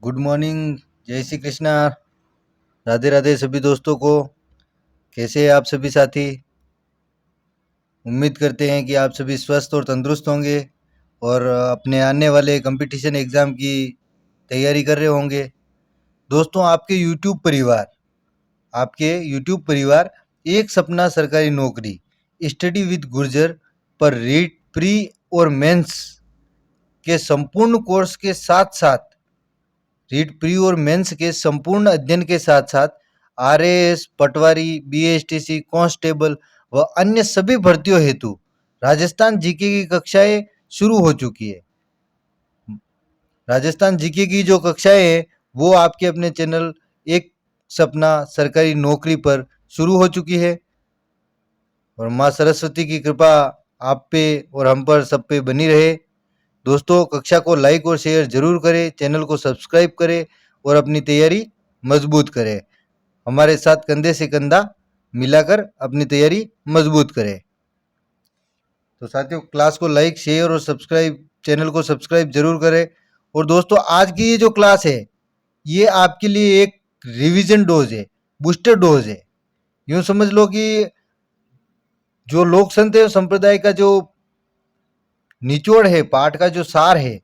Good morning. जय श्री कृष्णा। राधे राधे सभी दोस्तों को। कैसे हैं आप सभी साथी? उम्मीद करते हैं कि आप सभी स्वस्थ और तंदुरुस्त होंगे और अपने आने वाले कंपटीशन एग्ज़ाम की तैयारी कर रहे होंगे। दोस्तों, आपके यूट्यूब परिवार एक सपना सरकारी नौकरी स्टडी विद गुर्जर पर रीट प्री और मेंस के संपूर्ण कोर्स के साथ साथ रीट प्री और मेंस के संपूर्ण अध्ययन के साथ साथ आरएएस, पटवारी, बीएसटीसी, कांस्टेबल व अन्य सभी भर्तियों हेतु राजस्थान जीके की कक्षाएं शुरू हो चुकी है। राजस्थान जीके की जो कक्षाएं हैं वो आपके अपने चैनल एक सपना सरकारी नौकरी पर शुरू हो चुकी है और माँ सरस्वती की कृपा आप पे और हम पर सब पे बनी रहे। दोस्तों, कक्षा को लाइक और शेयर जरूर करें, चैनल को सब्सक्राइब करें और अपनी तैयारी मजबूत करें। हमारे साथ कंधे से कंधा मिलाकर अपनी तैयारी मजबूत करें। तो साथियों, क्लास को लाइक शेयर और सब्सक्राइब चैनल को सब्सक्राइब जरूर करें। और दोस्तों, आज की ये जो क्लास है ये आपके लिए एक रिवीजन डोज है, बूस्टर डोज है। यूं समझ लो कि जो लोक संत एवं संप्रदाय का जो निचोड़ है, पाठ का जो सार है,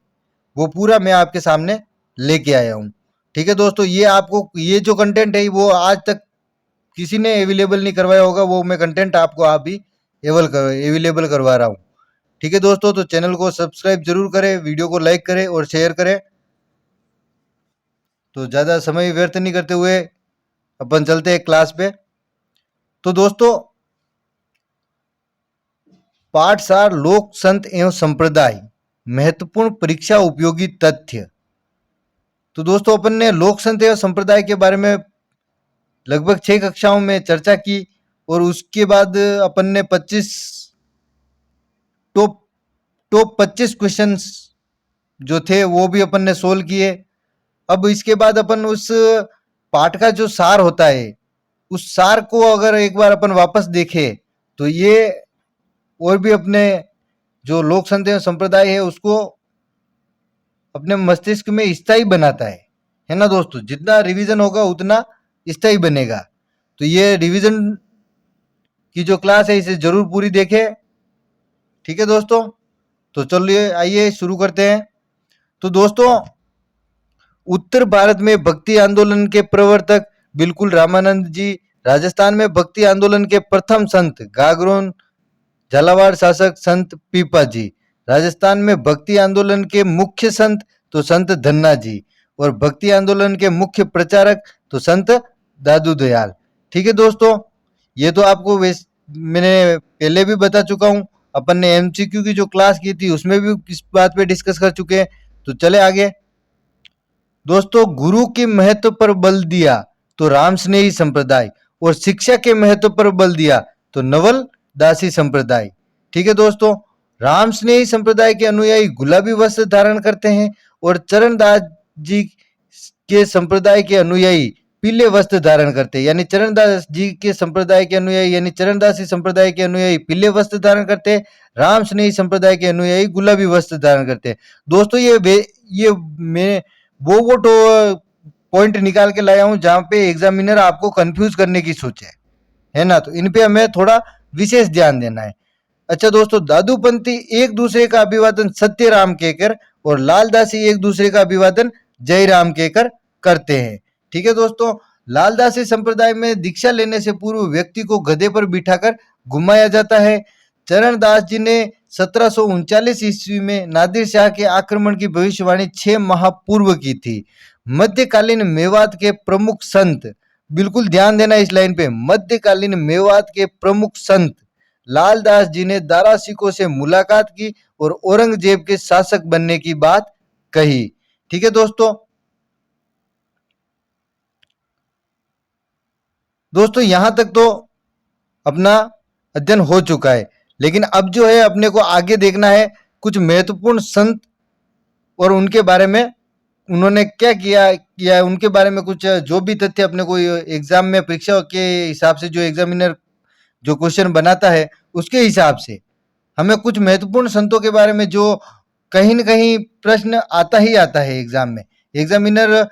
वो पूरा मैं आपके सामने लेके आया हूँ। ठीक है दोस्तों, ये जो कंटेंट है वो आज तक किसी ने अवेलेबल नहीं करवाया होगा, वो मैं कंटेंट आपको आप भी अवेलेबल करवा रहा हूँ। ठीक है दोस्तों, तो चैनल को सब्सक्राइब जरूर करें, वीडियो को लाइक करें और शेयर करें। तो ज़्यादा समय व्यर्थ नहीं करते हुए अपन चलते हैं क्लास पे। तो दोस्तों, पाठसार लोक संत एवं संप्रदाय महत्वपूर्ण परीक्षा उपयोगी तथ्य। तो दोस्तों, अपन ने लोक संत एवं संप्रदाय के बारे में लगभग 6 कक्षाओं में चर्चा की और उसके बाद अपन ने 25 टॉप टॉप 25 क्वेश्चंस जो थे वो भी अपन ने सोल्व किए। अब इसके बाद अपन उस पाठ का जो सार होता है उस सार को अगर एक बार अपन वापस देखें तो ये और भी अपने जो लोक संत एवं संप्रदाय है उसको अपने मस्तिष्क में स्थायी बनाता है ना दोस्तों। जितना रिवीजन होगा उतना स्थायी बनेगा। तो ये रिवीजन की जो क्लास है इसे जरूर पूरी देखें। ठीक है दोस्तों, तो चलिए आइए शुरू करते हैं। तो दोस्तों, उत्तर भारत में भक्ति आंदोलन के प्रवर्तक बिल्कुल रामानंद जी, राजस्थान में भक्ति आंदोलन के प्रथम संत गागरोन, झालावाड़ शासक संत पीपा जी, राजस्थान में भक्ति आंदोलन के मुख्य संत तो संत धन्ना जी और भक्ति आंदोलन के मुख्य प्रचारक तो संत दादू दयाल। ठीक है दोस्तों, ये तो आपको मैंने पहले भी बता चुका हूँ। अपन ने एमसीक्यू की जो क्लास की थी उसमें भी इस बात पे डिस्कस कर चुके हैं। तो चले आगे। दोस्तों, गुरु के महत्व पर बल दिया तो राम स्नेही संप्रदाय और शिक्षा के महत्व पर बल दिया तो नवल दासी संप्रदाय। ठीक है दोस्तों, राम स्नेही संप्रदाय के अनुयायी गुलाबी वस्त्र धारण करते हैं और चरणदास जी के संप्रदाय के अनुयायी पीले वस्त्र धारण करते हैं। यानी चरणदास जी के संप्रदाय के अनुयायी यानी चरणदासी संप्रदाय के अनुयायी पीले वस्त्र धारण करते हैं, राम स्नेही संप्रदाय के अनुयायी गुलाबी वस्त्र धारण करते हैं। दोस्तों, ये मैं वो तो पॉइंट निकाल के लाया हूं जहां पे एग्जामिनर आपको कंफ्यूज करने की सोचे, है ना। तो इन पे हमें थोड़ा विशेष ध्यान देना है। अच्छा दोस्तों, दादूपंथी एक दूसरे का अभिवादन सत्य राम कहकर और लालदासी एक दूसरे का अभिवादन जय राम कहकर करते हैं। ठीक है दोस्तों, लालदासी संप्रदाय में दीक्षा लेने से पूर्व व्यक्ति को गधे पर बिठाकर घुमाया जाता है। चरणदास जी ने 1739 ईस्वी में नादिर शाह के आक्रमण की भविष्यवाणी 6 माह पूर्व की थी। मध्यकालीन मेवात के प्रमुख संत, बिल्कुल ध्यान देना इस लाइन पे, मध्यकालीन मेवात के प्रमुख संत लालदास जी ने दारा सिकों से मुलाकात की और औरंगजेब के शासक बनने की बात कही। ठीक है दोस्तों, यहां तक तो अपना अध्ययन हो चुका है, लेकिन अब जो है अपने को आगे देखना है कुछ महत्वपूर्ण संत और उनके बारे में उन्होंने क्या किया उनके बारे में कुछ जो भी तथ्य अपने को एग्जाम में परीक्षा के हिसाब से जो एग्जामिनर जो क्वेश्चन बनाता है उसके हिसाब से हमें कुछ महत्वपूर्ण संतों के बारे में जो कहीं न कहीं प्रश्न आता ही आता है एग्जाम में, एग्जामिनर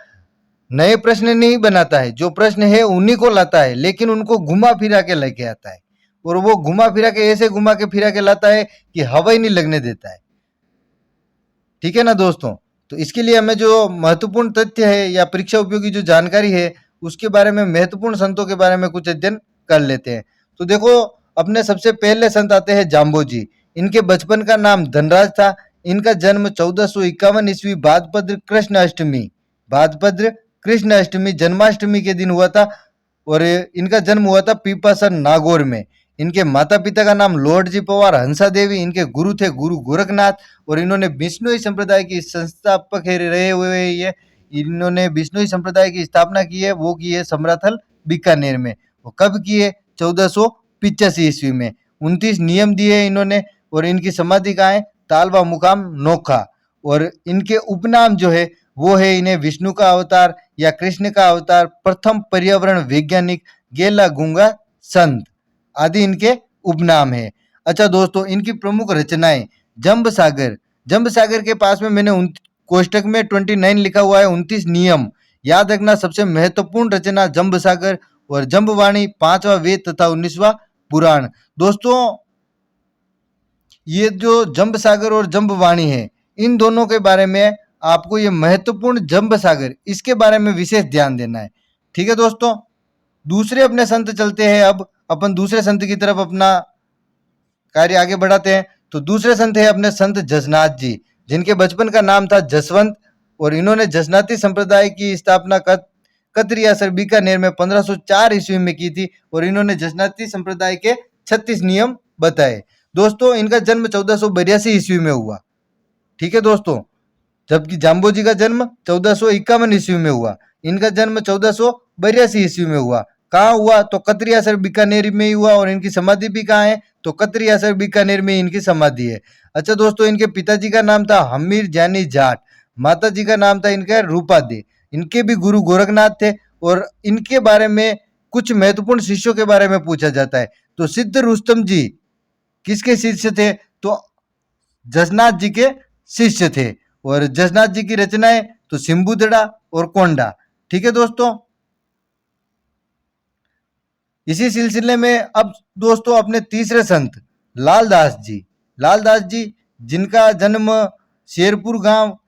नए प्रश्न नहीं बनाता है, जो प्रश्न है उन्हीं को लाता है, लेकिन उनको घुमा फिरा के लेके आता है, और वो घुमा फिरा के ऐसे घुमा के फिरा के लाता है कि हवा ही नहीं लगने देता है। ठीक है ना दोस्तों? तो इसके लिए हमें जो महत्वपूर्ण तथ्य है या परीक्षा उपयोगी जो जानकारी है, उसके बारे में महत्वपूर्ण संतों के बारे में कुछ अध्ययन कर लेते हैं। तो देखो, अपने सबसे पहले संत आते हैं जाम्बोजी। इनके बचपन का नाम धनराज था। इनका जन्म 1451 ईस्वी भाद्रपद कृष्ण अष्टमी जन्माष्टमी के दिन हुआ था, और इनका जन्म हुआ था पीपासर नागौर में। इनके माता पिता का नाम लॉर्ड जी पवार हंसा देवी, इनके गुरु थे गुरु गोरखनाथ, और इन्होंने बिश्नोई संप्रदाय की संस्थापक रहे हुए ये। इन्होंने बिश्नोई संप्रदाय की स्थापना की है, वो की है समराथल बीकानेर में। वो कब की है? 1485 ईस्वी में। 29 नियम दिए इन्होंने, और इनकी समाधि कहाँ है? तालवा मुकाम नोखा। और इनके उपनाम जो है वो है इन्हें विष्णु का अवतार या कृष्ण का अवतार, प्रथम पर्यावरण वैज्ञानिक, गेला गूंगा संत आदि इनके उपनाम है। अच्छा दोस्तों, इनकी प्रमुख रचनाएं जंब सागर के पास में मैंने कोष्टक में 29 लिखा हुआ है, 29 नियम याद रखना। सबसे महत्वपूर्ण रचना जंब सागर और जंबवाणी, 5वां वेद तथा 19वां पुराण। दोस्तों, ये जो जंब सागर और जंबवाणी है, इन दोनों के बारे में आपको ये महत्वपूर्ण जंब सागर, इसके बारे में विशेष ध्यान देना है। ठीक है दोस्तों, दूसरे अपने संत चलते हैं। अब अपन दूसरे संत की तरफ अपना कार्य आगे बढ़ाते हैं। तो दूसरे संत है अपने संत जसनाथ जी, जिनके बचपन का नाम था जसवंत, और इन्होंने जसनाती संप्रदाय की स्थापना कतरियासर बीकानेर में 1504 ईस्वी में की थी, और इन्होंने जसनाती संप्रदाय के 36 नियम बताए। दोस्तों, इनका जन्म 1482 ईस्वी में हुआ। ठीक है दोस्तों, जबकि जाम्बोजी का जन्म 1451 ईस्वी में हुआ। इनका जन्म 1482 ईस्वी में हुआ। कहाँ हुआ? तो कतरियासर बीकानेर में ही हुआ, और इनकी समाधि भी कहाँ है? तो कतरियासर बीकानेर में इनकी समाधि है। अच्छा दोस्तों, इनके पिताजी का नाम था हमीर जानी जाट, माता जी का नाम था इनका रूपा दे। इनके भी गुरु गोरखनाथ थे, और इनके बारे में कुछ महत्वपूर्ण शिष्यों के बारे में पूछा जाता है। तो सिद्ध रुस्तम जी किसके शिष्य थे? तो जसनाथ जी के शिष्य थे। और जसनाथ जी की रचनाएं तो सिंबुदड़ा और कोंडा। ठीक है दोस्तों, इसी सिलसिले में अब दोस्तों अपने तीसरे संत लालदास जी जिनका जन्म शेरपुर गांव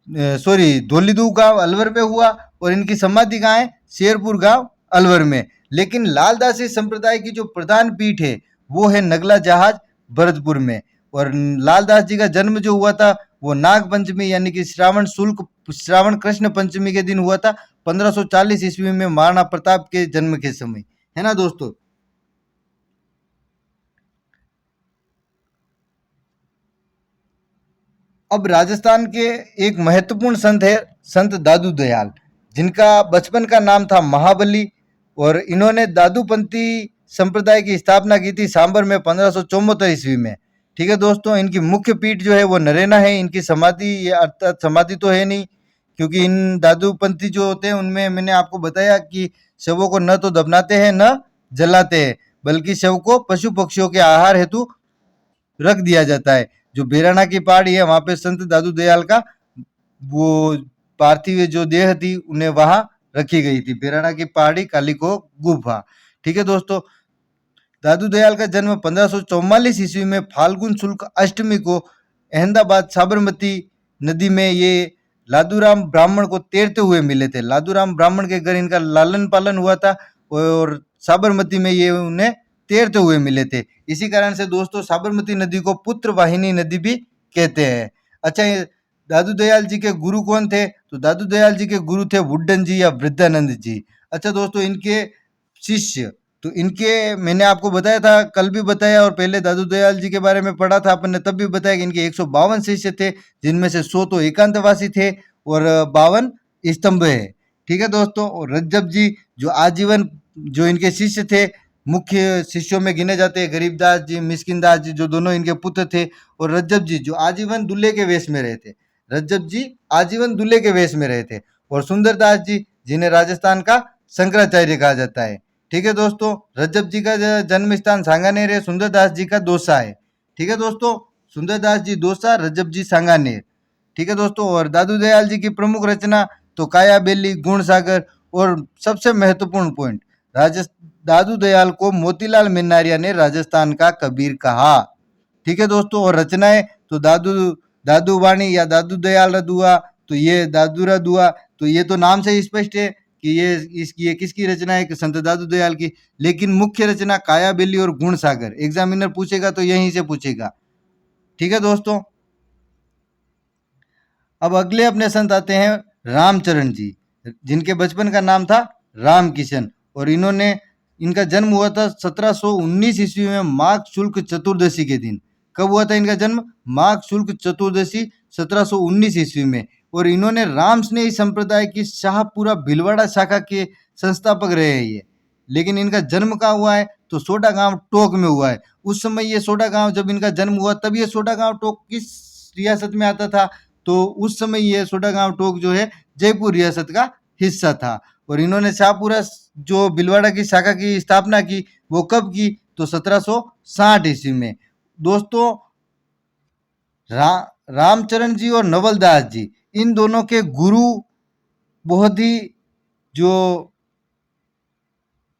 धोलीदू गांव अलवर में हुआ, और इनकी समाधि कहाँ है? शेरपुर गांव अलवर में। लेकिन लालदासी संप्रदाय की जो प्रधान पीठ है वो है नगला जहाज भरतपुर में। और लालदास जी का जन्म जो हुआ था वो नाग पंचमी यानी कि श्रावण कृष्ण पंचमी के दिन हुआ था, 1540 ईस्वी में, महाराणा प्रताप के जन्म के समय, है ना दोस्तों। अब राजस्थान के एक महत्वपूर्ण संत है संत दादू दयाल, जिनका बचपन का नाम था महाबली, और इन्होंने दादूपंथी संप्रदाय की स्थापना की थी सांबर में 1574 ईस्वी में। ठीक है दोस्तों, इनकी मुख्य पीठ जो है वो नरेना है। इनकी समाधि, अर्थात समाधि तो है नहीं, क्योंकि इन दादूपंथी जो होते हैं उनमें मैंने आपको बताया कि शवों को न तो दफनाते हैं न जलाते हैं, बल्कि शव को पशु पक्षियों के आहार हेतु रख दिया जाता है। जो बेराना की पहाड़ी है वहां पे संत दादू दयाल का वो पार्थिव जो देह थी उन्हें वहां रखी गई थी, बेराना की पहाड़ी कालिको गुफा। ठीक है दोस्तों, दादू दयाल का जन्म 1544 ईस्वी में फाल्गुन शुक्ल अष्टमी को अहमदाबाद साबरमती नदी में ये लादूराम ब्राह्मण को तैरते हुए मिले थे। लादूराम ब्राह्मण के घर इनका लालन पालन हुआ था, और साबरमती में ये उन्हें तैरते हुए मिले थे। इसी कारण से दोस्तों साबरमती नदी को पुत्र वाहिनी नदी भी कहते हैं। अच्छा, ये दादू दयाल जी के गुरु कौन थे? तो दादू दयाल जी के गुरु थे बुड्ढन जी या वृद्धानंद जी। अच्छा दोस्तों, इनके शिष्य, तो इनके मैंने आपको बताया था, कल भी बताया, और पहले दादू दयाल जी के बारे में पढ़ा था अपन ने, तब भी बताया कि इनके 152 शिष्य थे, जिनमें से 100 तो एकांतवासी थे और 52 स्तंभ है। ठीक है दोस्तों, और रज्जब जी जो आजीवन जो इनके शिष्य थे, मुख्य शिष्यों में गिने जाते हैं गरीबदास जी, मिस्किनदास जी, जो दोनों इनके पुत्र थे, और रज्जब जी जो आजीवन दूल्हे के वेश में रहे थे। रज्जब जी आजीवन दूल्हे के वेश में रहे थे। और सुंदरदास जी जिन्हें राजस्थान का शंकराचार्य कहा जाता है। ठीक है दोस्तों, रज्जब जी का जन्म स्थान सांगानेर है, सुंदरदास जी का दौसा है। ठीक है दोस्तों, सुंदरदास जी दौसा, रज्जब जी सांगानेर। ठीक है दोस्तों। और दादू दयाल जी की प्रमुख रचना तो काया बेली, गुण सागर, और सबसे महत्वपूर्ण पॉइंट, दादू दयाल को मोतीलाल मिन्नारिया ने राजस्थान का कबीर कहा। ठीक है दोस्तों। और रचनाएं तो दादू वाणी या दादू दयाल रदुआ, तो ये दादूरा दुआ, तो ये तो नाम से ही स्पष्ट है कि ये किसकी रचना है, कि संत दादू दयाल की। लेकिन मुख्य रचना काया बेली और गुण सागर, एग्जामिनर पूछेगा तो यहीं से पूछेगा। ठीक है दोस्तों। अब अगले अपने संत आते हैं रामचरण जी, जिनके बचपन का नाम था राम किशन, और इनका जन्म हुआ था 1719 ईस्वी में माघ शुक्ल चतुर्दशी के दिन। कब हुआ था इनका जन्म? माघ शुक्ल चतुर्दशी 1719 ईस्वी में। और इन्होंने राम स्नेही संप्रदाय की शाहपुरा भीलवाड़ा शाखा के संस्थापक रहे हैं ये। लेकिन इनका जन्म कहाँ हुआ है? तो सोडा गांव टोक में हुआ है। उस समय ये सोडा गांव, जब इनका जन्म हुआ तब ये सोडा गांव टोक किस रियासत में आता था? तो उस समय ये सोडा गांव टोक जो है जयपुर रियासत का हिस्सा था। और इन्होंने शाहपुरा जो भीलवाड़ा की शाखा की स्थापना की, वो कब की? तो 1760 ईस्वी में। दोस्तों, रामचरण जी और नवलदास जी, इन दोनों के गुरु बहुत ही, जो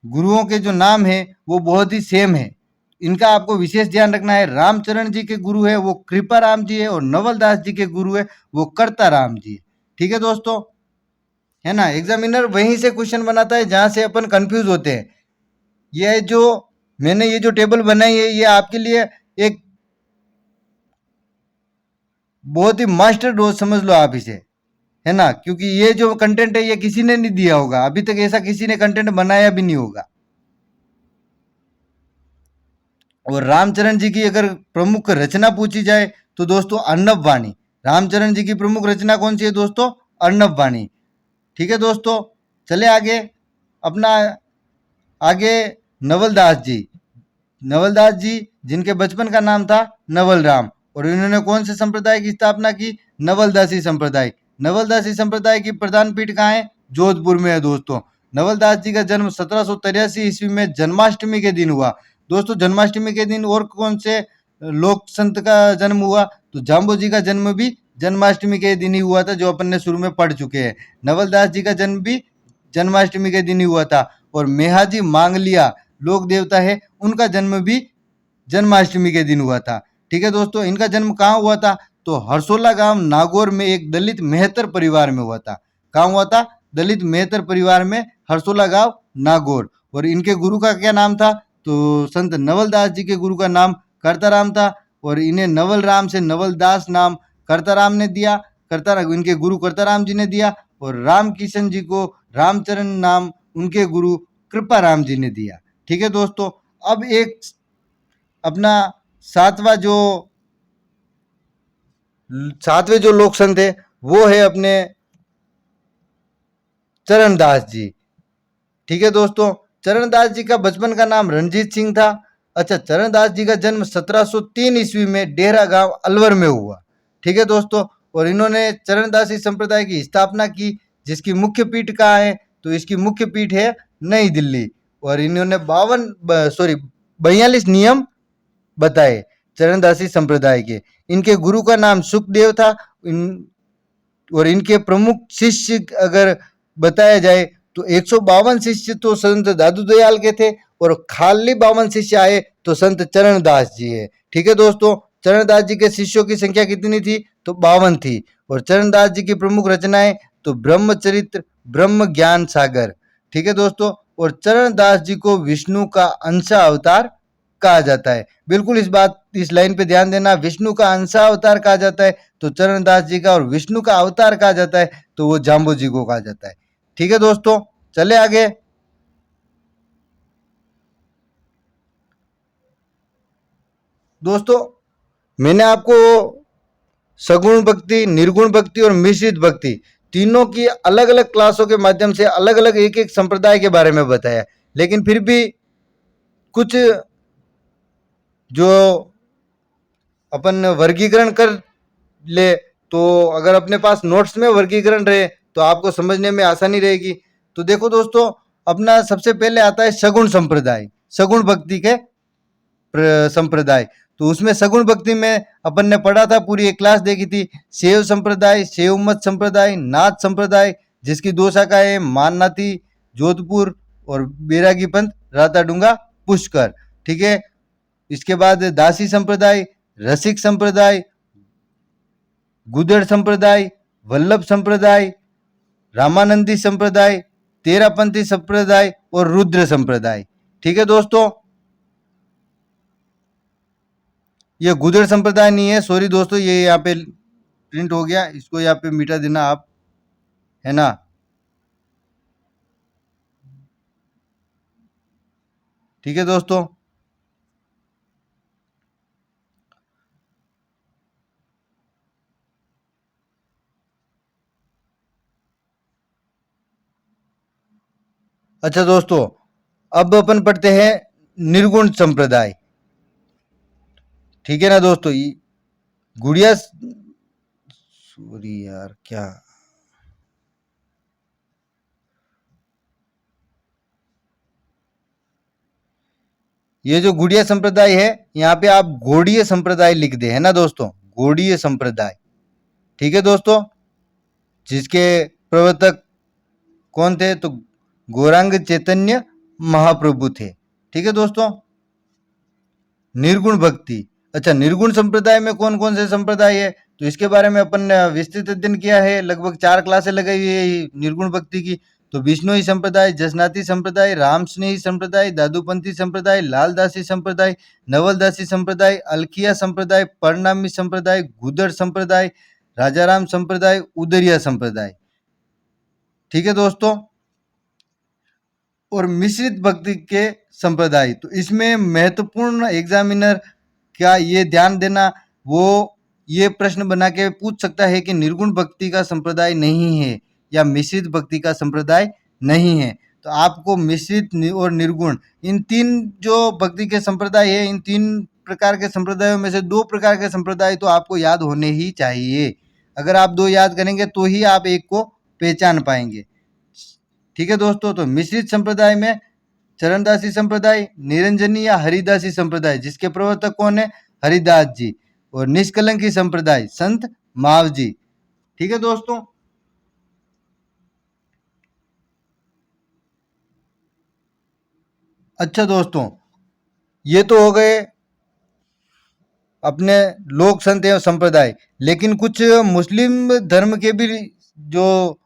गुरुओं के जो नाम है वो बहुत ही सेम है। इनका आपको विशेष ध्यान रखना है। रामचरण जी के गुरु है वो कृपा राम जी है, और नवलदास जी के गुरु है वो कर्ता राम जी है। ठीक है दोस्तों, है ना। एग्जामिनर वहीं से क्वेश्चन बनाता है जहां से अपन कंफ्यूज होते हैं। ये जो मैंने ये जो टेबल बनाई है, ये आपके लिए एक बहुत ही मास्टर डोज समझ लो आप इसे, है ना। क्योंकि ये जो कंटेंट है ये किसी ने नहीं दिया होगा, अभी तक ऐसा किसी ने कंटेंट बनाया भी नहीं होगा। और रामचरण जी की अगर प्रमुख रचना पूछी जाए तो दोस्तों अर्णव वाणी। रामचरण जी की प्रमुख रचना कौन सी है दोस्तों? अर्णव वाणी। ठीक है दोस्तों, चले आगे। अपना आगे नवलदास जी। नवलदास जी, जिनके बचपन का नाम था नवल राम, और इन्होंने कौन से संप्रदाय की स्थापना की? नवलदासी संप्रदाय। नवलदासी संप्रदाय की प्रधान पीठ कहाँ है? जोधपुर में है दोस्तों। नवलदास जी का जन्म 1783 ईस्वी में जन्माष्टमी के दिन हुआ। दोस्तों, जन्माष्टमी के दिन और कौन से लोक संत का जन्म हुआ? तो जाम्बो जी का जन्म भी जन्माष्टमी के दिन ही हुआ था, जो अपन ने शुरू में पढ़ चुके हैं। नवलदास जी का जन्म भी जन्माष्टमी के दिन ही हुआ था। और मेहाजी मांगलिया लोक देवता है, उनका जन्म भी जन्माष्टमी के दिन हुआ था। ठीक है दोस्तों, इनका जन्म कहाँ हुआ था? तो हरसोला गांव नागौर में एक दलित मेहतर परिवार में हुआ था। कहाँ हुआ था? दलित मेहतर परिवार में, हरसोला गांव नागौर। और इनके गुरु का क्या नाम था? तो संत नवलदास जी के गुरु का नाम कर्ताराम था, और इन्हें नवल राम से नवलदास नाम कर्ताराम ने दिया, इनके गुरु कर्ताराम जी ने दिया। और राम किशन जी को रामचरण नाम उनके गुरु कृपा राम जी ने दिया। ठीक है दोस्तों, अब एक अपना सातवां जो सातवें जो लोक संत है वो है अपने चरणदास जी। ठीक है दोस्तों, चरणदास जी का बचपन का नाम रणजीत सिंह था। अच्छा, चरणदास जी का जन्म 1703 ईस्वी में डेहरा गांव अलवर में हुआ। ठीक है दोस्तों, और इन्होंने चरणदासी संप्रदाय की स्थापना की, जिसकी मुख्य पीठ कहाँ है? तो इसकी मुख्य पीठ है नई दिल्ली। और इन्होंने 42 नियम बताए चरणदासी संप्रदाय के। इनके गुरु का नाम सुखदेव था। और इनके प्रमुख शिष्य अगर बताया जाए तो 152 शिष्य तो संत दादू दयाल के थे, और खाली 52 शिष्य आए तो संत चरणदास जी है। ठीक है दोस्तों, चरणदास जी के शिष्यों की संख्या कितनी थी? तो 52 थी। और चरणदास जी की प्रमुख रचनाएं तो ब्रह्मचरित्र, ब्रह्म ज्ञान सागर। ठीक है दोस्तों, और चरणदास जी को विष्णु का अंशा अवतार कहा जाता है। बिल्कुल इस लाइन पे ध्यान देना, विष्णु का अंशा अवतार कहा जाता है तो चरणदास जी का, और विष्णु का अवतार कहा जाता है तो वो जाम्बो जी को कहा जाता है। ठीक है दोस्तों, चले आगे। दोस्तों, मैंने आपको सगुण भक्ति, निर्गुण भक्ति और मिश्रित भक्ति तीनों की अलग अलग क्लासों के माध्यम से अलग अलग एक एक संप्रदाय के बारे में बताया। लेकिन फिर भी कुछ जो अपन वर्गीकरण कर ले, तो अगर अपने पास नोट्स में वर्गीकरण रहे तो आपको समझने में आसानी रहेगी। तो देखो दोस्तों, अपना सबसे पहले आता है सगुण संप्रदाय, सगुण भक्ति के संप्रदाय। तो उसमें सगुण भक्ति में अपन ने पढ़ा था, पूरी एक क्लास देखी थी। शैव संप्रदाय, शैव मत संप्रदाय, नाथ संप्रदाय, जिसकी दो शाखाएं माननाथी जोधपुर और बैरागी पंथ राताडूंगा पुष्कर। ठीक है, इसके बाद दासी संप्रदाय, रसिक संप्रदाय, गुदड़ संप्रदाय, वल्लभ संप्रदाय, रामानंदी संप्रदाय, तेरापंथी संप्रदाय और रुद्र संप्रदाय। ठीक है दोस्तों, ये गुदड़ संप्रदाय नहीं है, सॉरी दोस्तों, ये यहाँ पे प्रिंट हो गया, इसको यहाँ पे मिटा देना आप, है ना। ठीक है दोस्तों, अच्छा दोस्तों, अब अपन पढ़ते हैं निर्गुण संप्रदाय। ठीक है ना दोस्तों, गुड़िया, सॉरी यार, क्या ये जो गुड़िया संप्रदाय है, यहाँ पे आप गौड़ीय संप्रदाय लिख दे, है ना दोस्तों, गौड़ीय संप्रदाय। ठीक है दोस्तों, जिसके प्रवर्तक कौन थे, तो गौरांग चैतन्य महाप्रभु थे। ठीक है दोस्तों, निर्गुण भक्ति। अच्छा, निर्गुण संप्रदाय में कौन कौन से संप्रदाय है, तो इसके बारे में अपन ने विस्तृत अध्ययन किया है, लगभग 4 क्लासें लगाई हुई है निर्गुण भक्ति की। तो विष्णुई संप्रदाय, जसनाती संप्रदाय, राम स्नेही संप्रदाय, दादूपंथी संप्रदाय, लालदासी संप्रदाय, नवलदासी संप्रदाय, अलखिया संप्रदाय, परनामी संप्रदाय, गुदड़ संप्रदाय, राजाराम संप्रदाय, उदरिया संप्रदाय। ठीक है दोस्तों, और मिश्रित भक्ति के संप्रदाय, तो इसमें महत्वपूर्ण एग्जामिनर क्या ये ध्यान देना, वो ये प्रश्न बना के पूछ सकता है कि निर्गुण भक्ति का संप्रदाय नहीं है या मिश्रित भक्ति का संप्रदाय नहीं है। तो आपको मिश्रित और निर्गुण, इन 3 जो भक्ति के संप्रदाय है, इन 3 प्रकार के संप्रदायों में से 2 प्रकार के संप्रदाय तो आपको याद होने ही चाहिए। अगर आप 2 याद करेंगे तो ही आप एक को पहचान पाएंगे। ठीक है दोस्तों, तो मिश्रित संप्रदाय में चरणदासी संप्रदाय, निरंजनी या हरिदासी संप्रदाय, जिसके प्रवर्तक कौन है, हरिदास जी, और निष्कलंकी संप्रदाय, संत माव जी। ठीक है दोस्तों, अच्छा दोस्तों, ये तो हो गए अपने लोक संत एवं संप्रदाय, लेकिन कुछ मुस्लिम धर्म के भी जो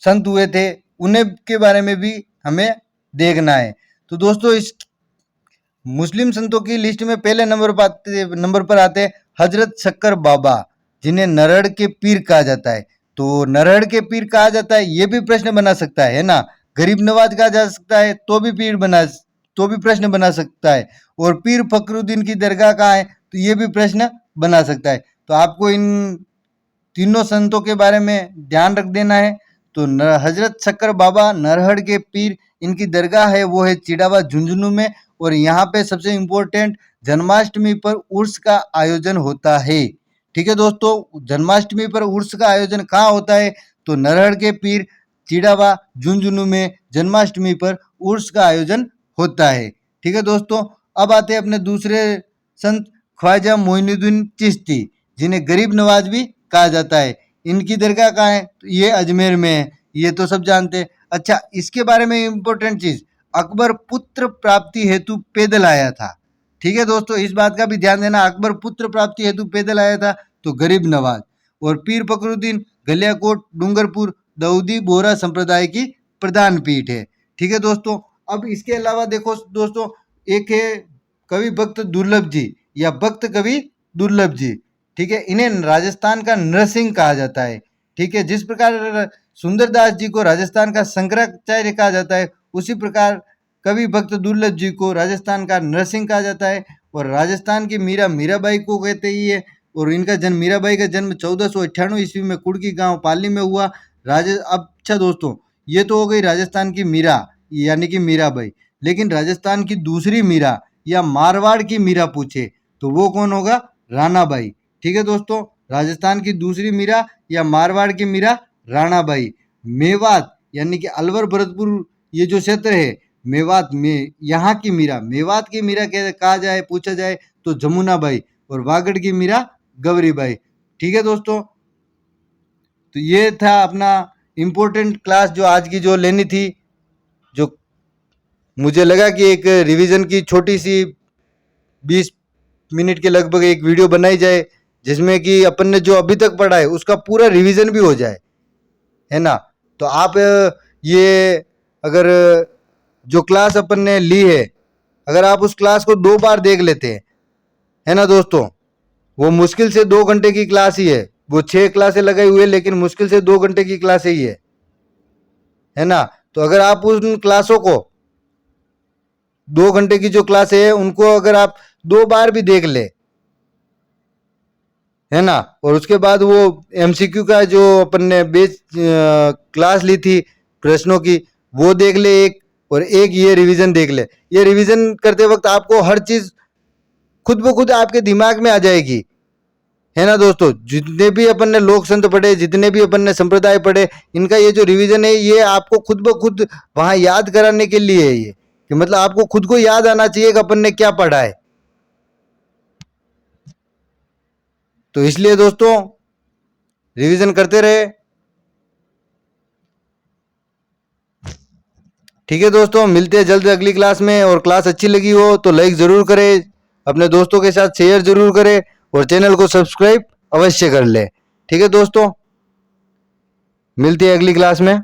संत हुए थे, उन्हें के बारे में भी हमें देखना है। तो दोस्तों, इस मुस्लिम संतों की लिस्ट में पहले नंबर पर आते हैं हजरत शक्कर बाबा, जिन्हें नरहड़ के पीर कहा जाता है। तो नरहड़ के पीर कहा जाता है, ये भी प्रश्न बना सकता है ना। गरीब नवाज कहा जा सकता है, तो भी प्रश्न बना सकता है। और पीर फखरुद्दीन की दरगाह कहाँ है, तो ये भी प्रश्न बना सकता है। तो आपको इन तीनों संतों के बारे में ध्यान रख देना है। तो हजरत शक्कर बाबा नरहड़ के पीर, इनकी दरगाह है वो है चिड़ावा झुंझुनू में। और यहाँ पे सबसे इम्पोर्टेंट, जन्माष्टमी पर उर्स का आयोजन होता है। ठीक है दोस्तों, जन्माष्टमी पर उर्स का आयोजन कहाँ होता है, तो नरहड़ के पीर चिड़ावा झुंझुनू में जन्माष्टमी पर उर्स का आयोजन होता है। ठीक है दोस्तों, अब आते हैं अपने दूसरे संत ख्वाजा मोइनुद्दीन चिश्ती, जिन्हें गरीब नवाज भी कहा जाता है। इनकी दरगाह कहाँ है, तो ये अजमेर में है, ये तो सब जानते हैं। अच्छा, इसके बारे में इम्पोर्टेंट चीज, अकबर पुत्र प्राप्ति हेतु पैदल आया था। ठीक है दोस्तों, इस बात का भी ध्यान देना, अकबर पुत्र प्राप्ति हेतु पैदल आया था, तो गरीब नवाज। और पीर फखरुद्दीन गलियाकोट डूंगरपुर दाऊदी बोहरा संप्रदाय की प्रधान पीठ है। ठीक है दोस्तों, अब इसके अलावा देखो दोस्तों, एक है कवि भक्त दुर्लभ जी या भक्त कवि दुर्लभ जी। ठीक है, इन्हें राजस्थान का नरसिंह कहा जाता है। ठीक है, जिस प्रकार सुंदरदास जी को राजस्थान का शंकराचार्य कहा जाता है, उसी प्रकार कवि भक्त दुर्लभ जी को राजस्थान का नरसिंह कहा जाता है। और राजस्थान की मीराबाई को कहते ही है। और इनका जन्म, मीराबाई का जन्म 1498 ईस्वी में कुड़की गांव पाली में हुआ। अच्छा दोस्तों, ये तो हो गई राजस्थान की मीरा यानी कि मीराबाई। लेकिन राजस्थान की दूसरी मीरा या मारवाड़ की मीरा पूछे तो वो कौन होगा, राणाबाई। ठीक है दोस्तों, राजस्थान की दूसरी मीरा या मारवाड़ की मीरा राणाबाई। मेवात यानी कि अलवर भरतपुर, ये जो क्षेत्र है मेवात में, यहाँ की मीरा, मेवात की मीरा कहा जाए, पूछा जाए तो जमुना बाई, और वागड़ की मीरा गौरी बाई। ठीक है दोस्तों, तो ये था अपना इम्पोर्टेंट क्लास जो आज की जो लेनी थी, जो मुझे लगा कि एक रिवीजन की छोटी सी 20 मिनट के लगभग एक वीडियो बनाई जाए, जिसमें कि अपन ने जो अभी तक पढ़ा है उसका पूरा रिवीजन भी हो जाए, है ना। तो आप ये अगर जो क्लास अपन ने ली है, अगर आप उस क्लास को 2 बार देख लेते हैं, है ना दोस्तों, वो मुश्किल से 2 घंटे की क्लास ही है। वो 6 क्लासें लगाई हुई है, लेकिन मुश्किल से 2 घंटे की क्लास ही है ना। तो अगर आप उन क्लासों को 2 घंटे की जो क्लास है उनको अगर आप 2 बार भी देख ले, है ना, और उसके बाद वो एमसीक्यू का जो अपन ने बेस क्लास ली थी प्रश्नों की, वो देख ले एक, और एक ये रिवीजन देख ले। ये रिवीजन करते वक्त आपको हर चीज खुद ब खुद आपके दिमाग में आ जाएगी, है ना दोस्तों। जितने भी अपन ने लोक संत पढ़े, जितने भी अपन ने संप्रदाय पढ़े, इनका ये जो रिवीजन है ये आपको खुद ब खुद वहां याद कराने के लिए है, ये कि मतलब आपको खुद को याद आना चाहिए कि अपन ने क्या पढ़ा है। तो इसलिए दोस्तों रिवीजन करते रहे। ठीक है दोस्तों, मिलते हैं जल्द अगली क्लास में, और क्लास अच्छी लगी हो तो लाइक जरूर करें, अपने दोस्तों के साथ शेयर जरूर करें, और चैनल को सब्सक्राइब अवश्य कर ले। ठीक है दोस्तों, मिलते हैं अगली क्लास में।